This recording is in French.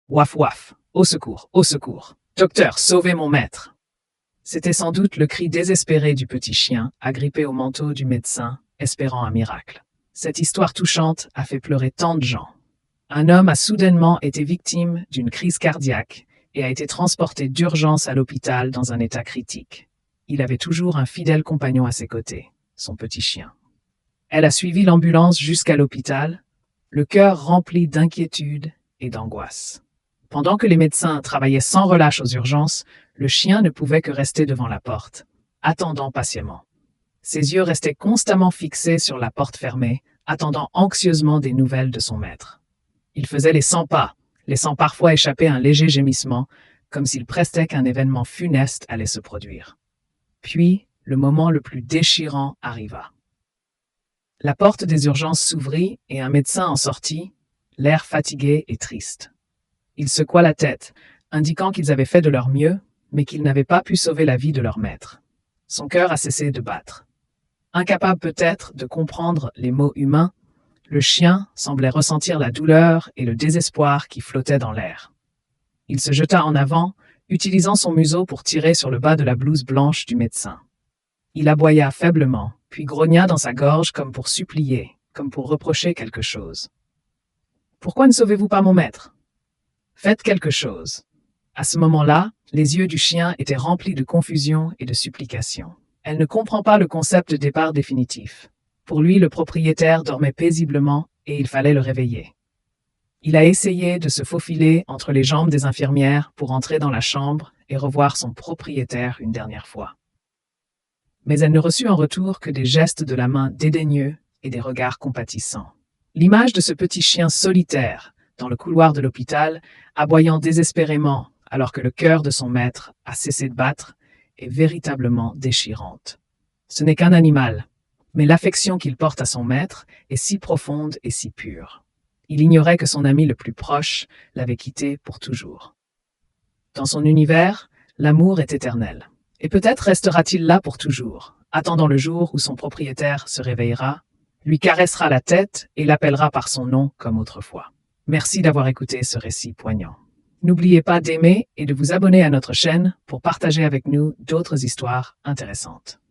Waf waf, au secours, au secours. Docteur, sauvez mon maître. C'était sans doute le cri désespéré du petit chien, agrippé au manteau du médecin, espérant un miracle. Cette histoire touchante a fait pleurer tant de gens. Un homme a soudainement été victime d'une crise cardiaque et a été transporté d'urgence à l'hôpital dans un état critique. Il avait toujours un fidèle compagnon à ses côtés, son petit chien. Elle a suivi l'ambulance jusqu'à l'hôpital, le cœur rempli d'inquiétude et d'angoisse. Pendant que les médecins travaillaient sans relâche aux urgences, le chien ne pouvait que rester devant la porte, attendant patiemment. Ses yeux restaient constamment fixés sur la porte fermée, attendant anxieusement des nouvelles de son maître. Il faisait les 100 pas, laissant parfois échapper un léger gémissement, comme s'il prestait qu'un événement funeste allait se produire. Puis, le moment le plus déchirant arriva. La porte des urgences s'ouvrit et un médecin en sortit, l'air fatigué et triste. Il secoua la tête, indiquant qu'ils avaient fait de leur mieux, mais qu'ils n'avaient pas pu sauver la vie de leur maître. Son cœur a cessé de battre. Incapable peut-être de comprendre les mots humains, le chien semblait ressentir la douleur et le désespoir qui flottaient dans l'air. Il se jeta en avant, utilisant son museau pour tirer sur le bas de la blouse blanche du médecin. Il aboya faiblement, puis grogna dans sa gorge comme pour supplier, comme pour reprocher quelque chose. « Pourquoi ne sauvez-vous pas mon maître ? Faites quelque chose. » À ce moment-là, les yeux du chien étaient remplis de confusion et de supplication. Elle ne comprend pas le concept de départ définitif. Pour lui, le propriétaire dormait paisiblement et il fallait le réveiller. Il a essayé de se faufiler entre les jambes des infirmières pour entrer dans la chambre et revoir son propriétaire une dernière fois. Mais elle ne reçut en retour que des gestes de la main dédaigneux et des regards compatissants. L'image de ce petit chien solitaire, dans le couloir de l'hôpital, aboyant désespérément alors que le cœur de son maître a cessé de battre, est véritablement déchirante. Ce n'est qu'un animal, mais l'affection qu'il porte à son maître est si profonde et si pure. Il ignorait que son ami le plus proche l'avait quitté pour toujours. Dans son univers, l'amour est éternel. Et peut-être restera-t-il là pour toujours, attendant le jour où son propriétaire se réveillera, lui caressera la tête et l'appellera par son nom comme autrefois. Merci d'avoir écouté ce récit poignant. N'oubliez pas d'aimer et de vous abonner à notre chaîne pour partager avec nous d'autres histoires intéressantes.